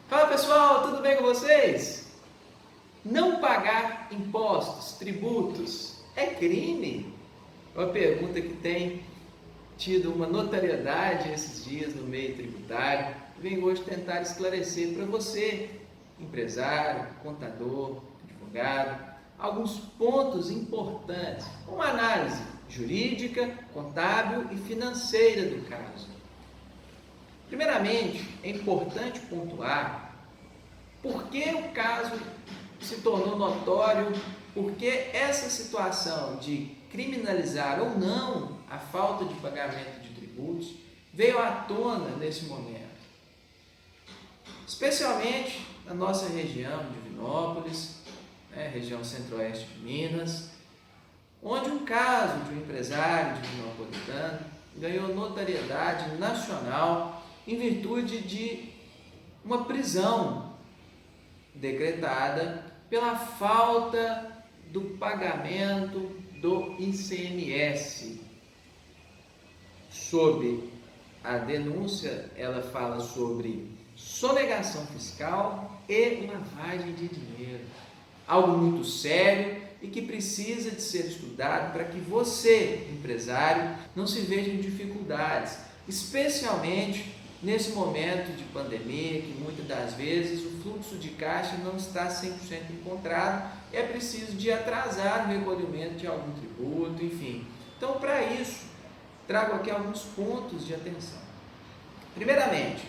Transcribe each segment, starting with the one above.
Fala pessoal, tudo bem com vocês? Não pagar impostos, tributos, é crime? É uma pergunta que tem tido uma notoriedade esses dias no meio tributário. Venho hoje tentar esclarecer para você, empresário, contador, advogado, alguns pontos importantes, uma análise jurídica, contábil e financeira do caso. Primeiramente, é importante pontuar por que o caso se tornou notório, por que essa situação de criminalizar ou não a falta de pagamento de tributos veio à tona nesse momento. Especialmente na nossa região de Divinópolis, região centro-oeste de Minas, onde um caso de um empresário divinopolitano ganhou notoriedade nacional em virtude de uma prisão decretada pela falta do pagamento do ICMS. Sob a denúncia, ela fala sobre sonegação fiscal e lavagem de dinheiro. Algo muito sério e que precisa de ser estudado para que você, empresário, não se veja em dificuldades, especialmente nesse momento de pandemia, que muitas das vezes o fluxo de caixa não está 100% encontrado, é preciso de atrasar o recolhimento de algum tributo, enfim. Então, para isso, trago aqui alguns pontos de atenção. Primeiramente,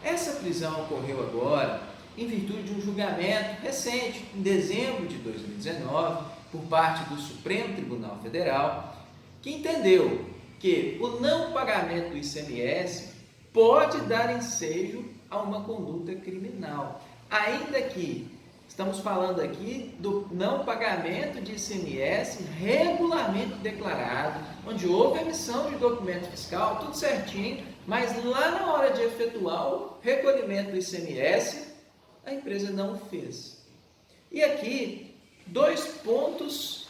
essa prisão ocorreu agora em virtude de um julgamento recente, em dezembro de 2019, por parte do Supremo Tribunal Federal, que entendeu que o não pagamento do ICMS pode dar ensejo a uma conduta criminal, ainda que estamos falando aqui do não pagamento de ICMS regularmente declarado, onde houve emissão de documento fiscal, tudo certinho, mas lá na hora de efetuar o recolhimento do ICMS, a empresa não fez. E aqui, dois pontos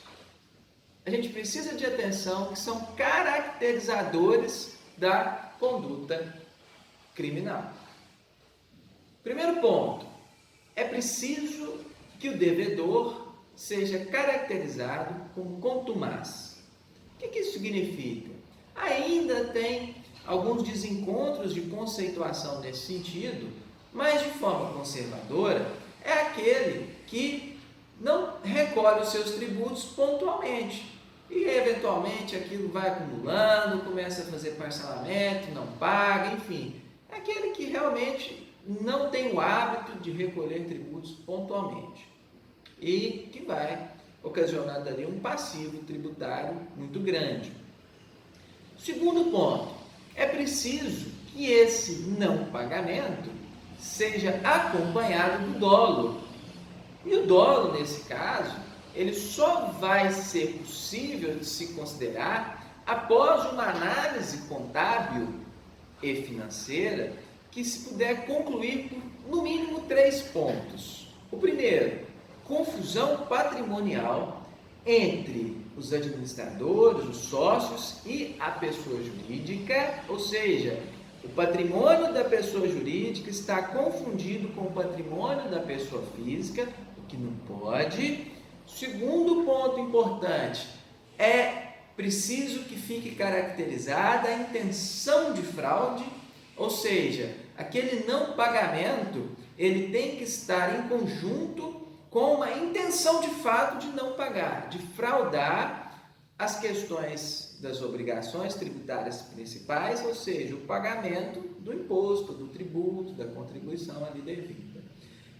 a gente precisa de atenção que são caracterizadores da conduta criminal. Primeiro ponto, é preciso que o devedor seja caracterizado como contumaz. O que isso significa? Ainda tem alguns desencontros de conceituação nesse sentido, mas de forma conservadora é aquele que não recolhe os seus tributos pontualmente e eventualmente aquilo vai acumulando, começa a fazer parcelamento, não paga, enfim, é aquele que realmente não tem o hábito de recolher tributos pontualmente e que vai ocasionar dali um passivo tributário muito grande. Segundo ponto, é preciso que esse não pagamento seja acompanhado do dolo. E o dolo, nesse caso, ele só vai ser possível de se considerar após uma análise contábil e financeira que se puder concluir por, no mínimo, 3 pontos. O primeiro, confusão patrimonial entre os administradores, os sócios e a pessoa jurídica, ou seja, o patrimônio da pessoa jurídica está confundido com o patrimônio da pessoa física, o que não pode. Segundo ponto importante, é preciso que fique caracterizada a intenção de fraude, ou seja, aquele não pagamento, ele tem que estar em conjunto com uma intenção de fato de não pagar, de fraudar as questões das obrigações tributárias principais, ou seja, o pagamento do imposto, do tributo, da contribuição ali devida.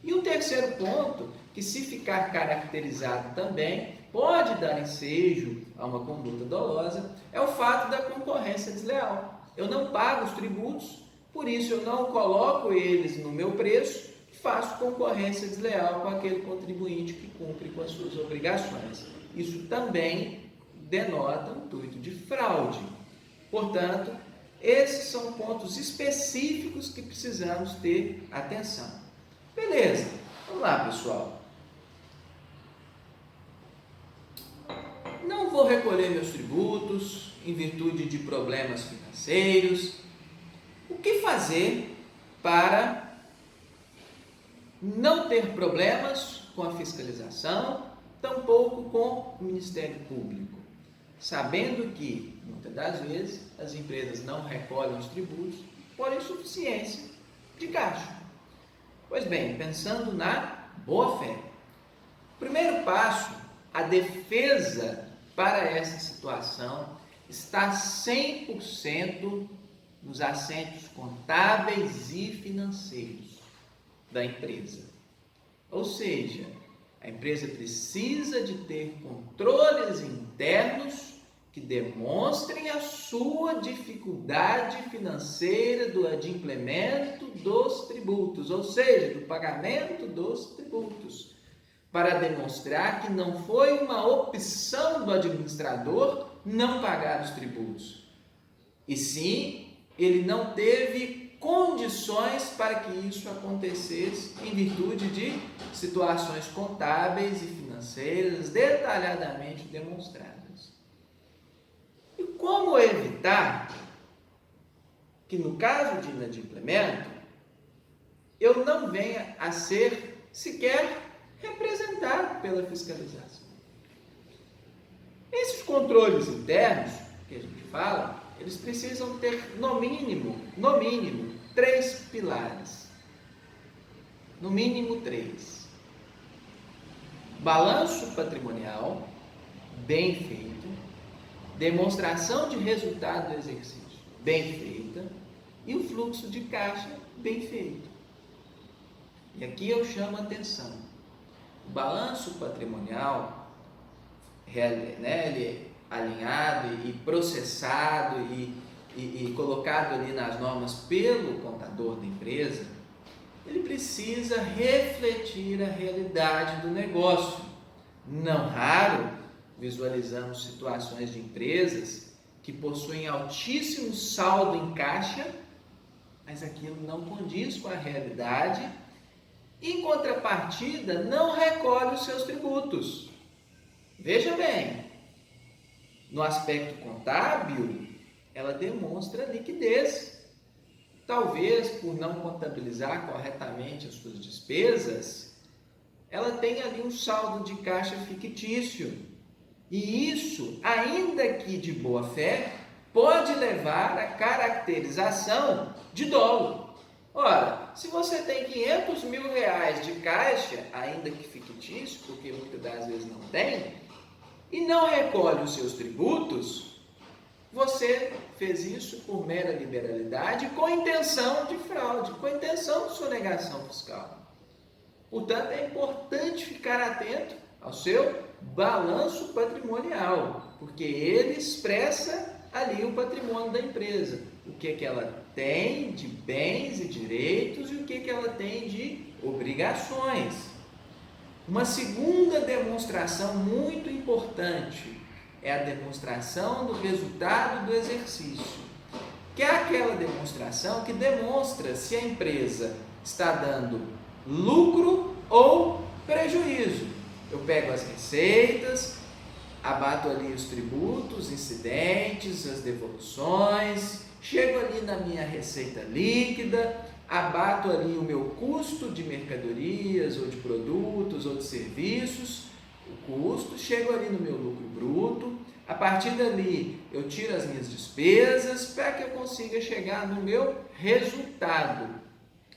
E um terceiro ponto, que se ficar caracterizado também, pode dar ensejo a uma conduta dolosa, é o fato da concorrência desleal. Eu não pago os tributos, por isso eu não coloco eles no meu preço, faço concorrência desleal com aquele contribuinte que cumpre com as suas obrigações. Isso também denota um intuito de fraude. Portanto, esses são pontos específicos que precisamos ter atenção. Beleza, vamos lá, pessoal. Não vou recolher meus tributos, em virtude de problemas financeiros. O que fazer para não ter problemas com a fiscalização, tampouco com o Ministério Público? Sabendo que, muitas das vezes, as empresas não recolhem os tributos por insuficiência de caixa. Pois bem, pensando na boa-fé, o primeiro passo, a defesa para essa situação está 100% nos assentos contábeis e financeiros da empresa. Ou seja, a empresa precisa de ter controles internos que demonstrem a sua dificuldade financeira do adimplemento dos tributos, ou seja, do pagamento dos tributos, para demonstrar que não foi uma opção do administrador não pagar os tributos, e sim, ele não teve condições para que isso acontecesse em virtude de situações contábeis e financeiras detalhadamente demonstradas. E como evitar que, no caso de inadimplemento, eu não venha a ser sequer representado pela fiscalização? Esses controles internos que a gente fala, eles precisam ter no mínimo 3 pilares. No mínimo 3. Balanço patrimonial bem feito, demonstração de resultado do exercício bem feita e o fluxo de caixa bem feito. E aqui eu chamo a atenção. O balanço patrimonial, ele é alinhado e processado e colocado ali nas normas pelo contador da empresa, ele precisa refletir a realidade do negócio. Não raro, visualizamos situações de empresas que possuem altíssimo saldo em caixa, mas aquilo não condiz com a realidade. Em contrapartida, não recolhe os seus tributos. Veja bem, no aspecto contábil, ela demonstra liquidez. Talvez por não contabilizar corretamente as suas despesas, ela tenha ali um saldo de caixa fictício. E isso, ainda que de boa fé, pode levar à caracterização de dolo. Ora, se você tem 500 mil reais de caixa, ainda que fictício, porque muitas das vezes não tem, e não recolhe os seus tributos, você fez isso por mera liberalidade, com intenção de fraude, com intenção de sonegação fiscal. Portanto, é importante ficar atento ao seu balanço patrimonial, porque ele expressa ali o patrimônio da empresa, o que ela tem de bens e direitos e o que ela tem de obrigações. Uma segunda demonstração muito importante é a demonstração do resultado do exercício, que é aquela demonstração que demonstra se a empresa está dando lucro ou prejuízo. Eu pego as receitas, abato ali os tributos, incidentes, as devoluções, chego ali na minha receita líquida, abato ali o meu custo de mercadorias, ou de produtos, ou de serviços, o custo, chego ali no meu lucro bruto, a partir dali eu tiro as minhas despesas para que eu consiga chegar no meu resultado.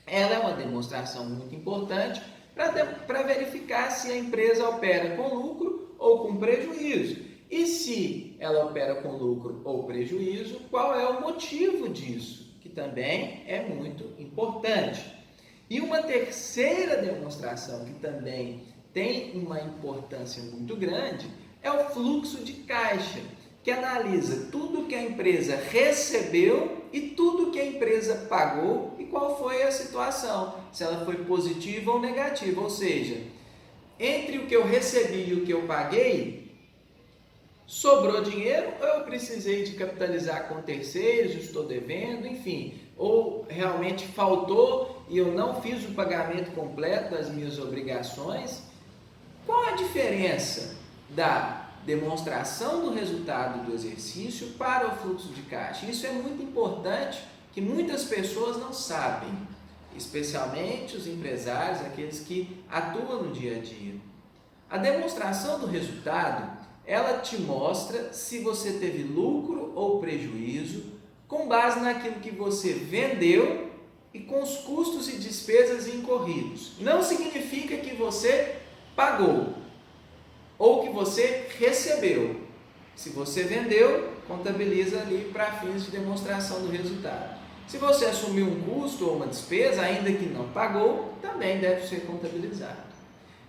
Ela é uma demonstração muito importante para verificar se a empresa opera com lucro ou com prejuízo. E se ela opera com lucro ou prejuízo, qual é o motivo disso? Que também é muito importante. E uma terceira demonstração que também tem uma importância muito grande é o fluxo de caixa, que analisa tudo que a empresa recebeu e tudo que a empresa pagou e qual foi a situação, se ela foi positiva ou negativa, ou seja, entre o que eu recebi e o que eu paguei, sobrou dinheiro ou eu precisei de capitalizar com terceiros, estou devendo, enfim, ou realmente faltou e eu não fiz o pagamento completo das minhas obrigações. Qual a diferença da demonstração do resultado do exercício para o fluxo de caixa. Isso é muito importante, que muitas pessoas não sabem, especialmente os empresários, aqueles que atuam no dia a dia. A demonstração do resultado, ela te mostra se você teve lucro ou prejuízo com base naquilo que você vendeu e com os custos e despesas incorridos. Não significa que você pagou ou que você recebeu. Se você vendeu, contabiliza ali para fins de demonstração do resultado. Se você assumiu um custo ou uma despesa, ainda que não pagou, também deve ser contabilizado.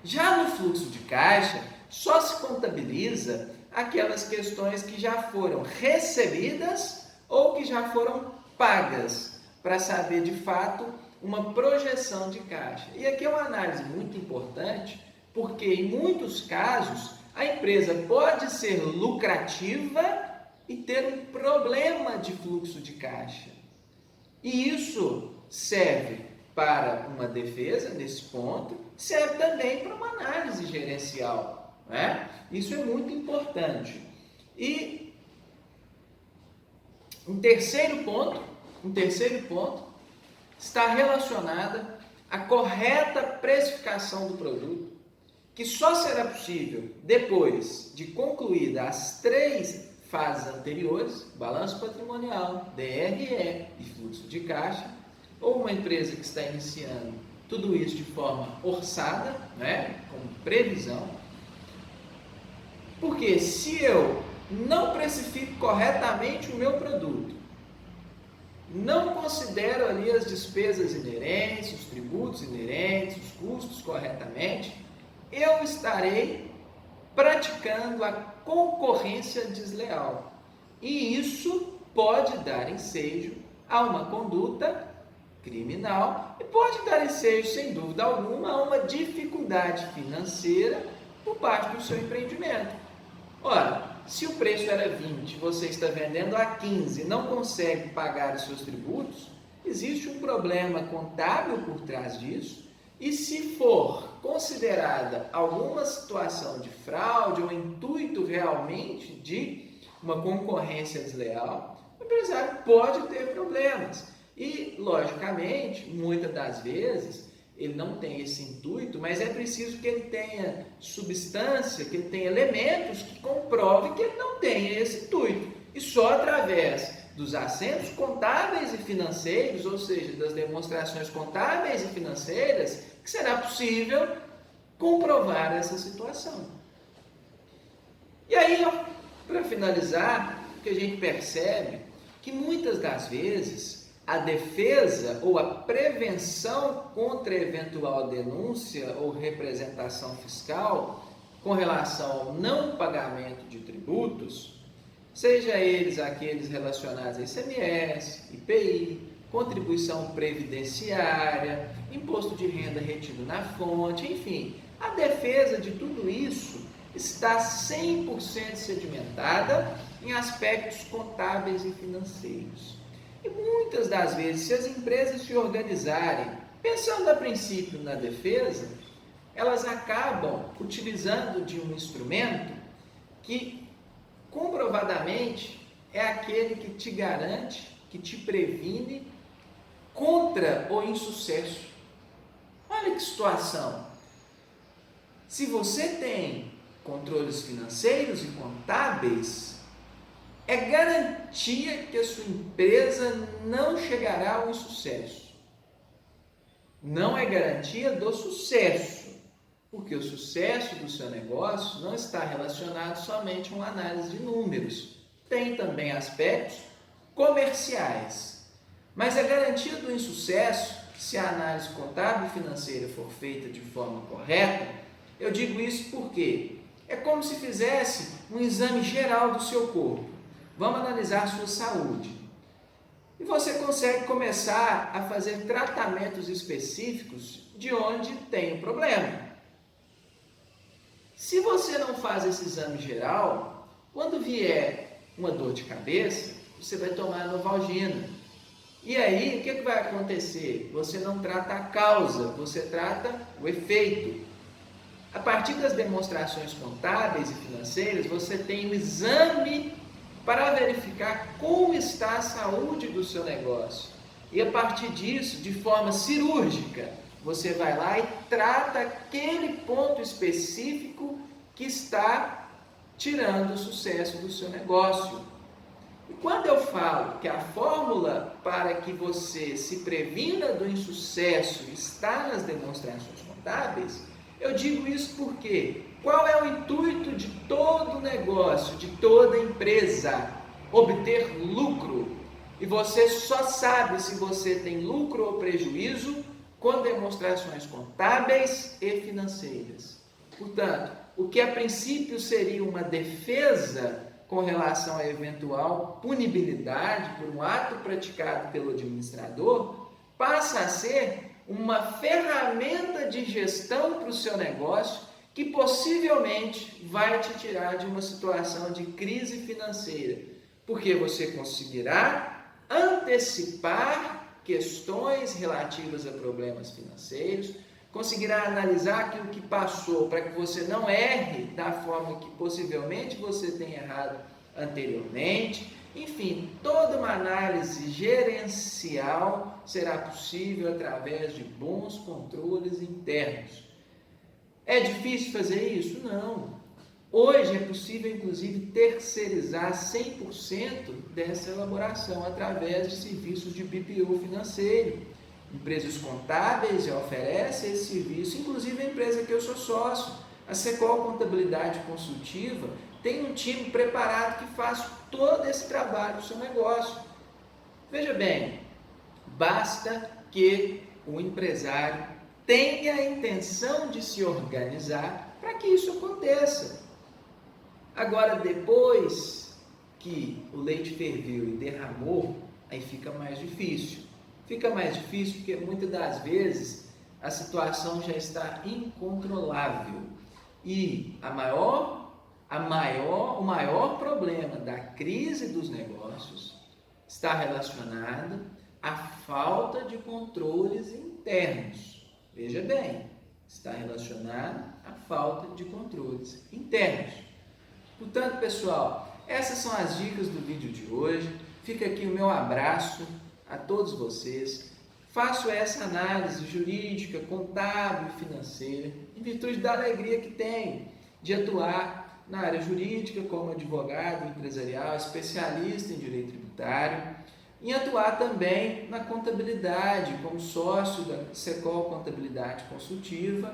Já no fluxo de caixa, só se contabiliza aquelas questões que já foram recebidas ou que já foram pagas, para saber de fato uma projeção de caixa. E aqui é uma análise muito importante, porque em muitos casos a empresa pode ser lucrativa e ter um problema de fluxo de caixa. E isso serve para uma defesa nesse ponto, serve também para uma análise gerencial, né? Isso é muito importante. E um terceiro ponto está relacionada à correta precificação do produto, que só será possível depois de concluída as 3 fases anteriores, balanço patrimonial, DRE e fluxo de caixa, ou uma empresa que está iniciando tudo isso de forma orçada, né, com previsão. Porque se eu não precifico corretamente o meu produto, não considero ali as despesas inerentes, os tributos inerentes, os custos corretamente, eu estarei praticando a concorrência desleal. E isso pode dar ensejo a uma conduta criminal e pode dar ensejo, sem dúvida alguma, a uma dificuldade financeira por parte do seu empreendimento. Ora, se o preço era 20, você está vendendo a 15 e não consegue pagar os seus tributos, existe um problema contábil por trás disso. E se for considerada alguma situação de fraude ou intuito realmente de uma concorrência desleal, o empresário pode ter problemas. E, logicamente, muitas das vezes, ele não tem esse intuito, mas é preciso que ele tenha substância, que ele tenha elementos que comprovem que ele não tem esse intuito. E só através dos assentos contábeis e financeiros, ou seja, das demonstrações contábeis e financeiras, que será possível comprovar essa situação. E aí, para finalizar, o que a gente percebe que muitas das vezes a defesa ou a prevenção contra eventual denúncia ou representação fiscal com relação ao não pagamento de tributos, seja eles aqueles relacionados a ICMS, IPI, contribuição previdenciária, imposto de renda retido na fonte, enfim, a defesa de tudo isso está 100% sedimentada em aspectos contábeis e financeiros. E muitas das vezes, se as empresas se organizarem, pensando a princípio na defesa, elas acabam utilizando de um instrumento que comprovadamente é aquele que te garante, que te previne contra o insucesso. Olha que situação! Se você tem controles financeiros e contábeis, é garantia que a sua empresa não chegará ao insucesso. Não é garantia do sucesso, porque o sucesso do seu negócio não está relacionado somente a uma análise de números. Tem também aspectos comerciais. Mas a garantia do insucesso, se a análise contábil e financeira for feita de forma correta, eu digo isso porque é como se fizesse um exame geral do seu corpo. Vamos analisar a sua saúde. E você consegue começar a fazer tratamentos específicos de onde tem o problema. Se você não faz esse exame geral, quando vier uma dor de cabeça, você vai tomar Novalgina. E aí, o que vai acontecer? Você não trata a causa, você trata o efeito. A partir das demonstrações contábeis e financeiras, você tem um exame para verificar como está a saúde do seu negócio. E a partir disso, de forma cirúrgica, você vai lá e trata aquele ponto específico que está tirando o sucesso do seu negócio. E quando eu falo que a fórmula para que você se previna do insucesso está nas demonstrações contábeis, eu digo isso porque qual é o intuito de todo negócio, de toda empresa? Obter lucro. E você só sabe se você tem lucro ou prejuízo com demonstrações contábeis e financeiras. Portanto, o que a princípio seria uma defesa com relação à eventual punibilidade por um ato praticado pelo administrador, passa a ser uma ferramenta de gestão para o seu negócio que possivelmente vai te tirar de uma situação de crise financeira, porque você conseguirá antecipar questões relativas a problemas financeiros, conseguirá analisar aquilo que passou para que você não erre da forma que possivelmente você tenha errado anteriormente. Enfim, toda uma análise gerencial será possível através de bons controles internos. É difícil fazer isso? Não. Hoje é possível, inclusive, terceirizar 100% dessa elaboração através de serviços de BPO financeiro. Empresas contábeis já oferecem esse serviço, inclusive a empresa que eu sou sócio, a Secol Contabilidade Consultiva, tem um time preparado que faz todo esse trabalho do seu negócio. Veja bem, basta que o empresário tenha a intenção de se organizar para que isso aconteça. Agora, depois que o leite ferveu e derramou, aí fica mais difícil. Fica mais difícil porque muitas das vezes a situação já está incontrolável. E o maior problema da crise dos negócios está relacionado à falta de controles internos. Veja bem, está relacionado à falta de controles internos. Portanto, pessoal, essas são as dicas do vídeo de hoje. Fica aqui o meu abraço a todos vocês. Faço essa análise jurídica, contábil e financeira em virtude da alegria que tenho de atuar na área jurídica como advogado empresarial, especialista em direito tributário, em atuar também na contabilidade como sócio da Secol Contabilidade Consultiva,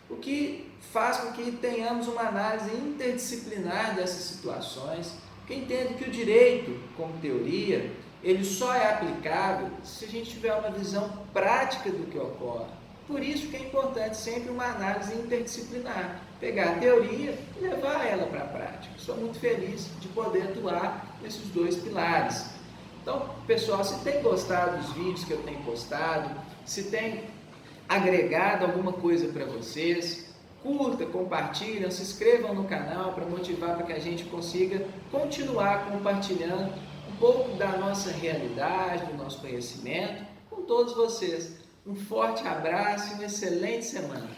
o que faz com que tenhamos uma análise interdisciplinar dessas situações, que entende que o direito, como teoria, ele só é aplicável se a gente tiver uma visão prática do que ocorre. Por isso que é importante sempre uma análise interdisciplinar, pegar a teoria e levar ela para a prática. Sou muito feliz de poder atuar nesses dois pilares. Então, pessoal, se tem gostado dos vídeos que eu tenho postado, se tem agregado alguma coisa para vocês, curta, compartilhem, se inscrevam no canal para motivar para que a gente consiga continuar compartilhando um pouco da nossa realidade, do nosso conhecimento com todos vocês. Um forte abraço e uma excelente semana.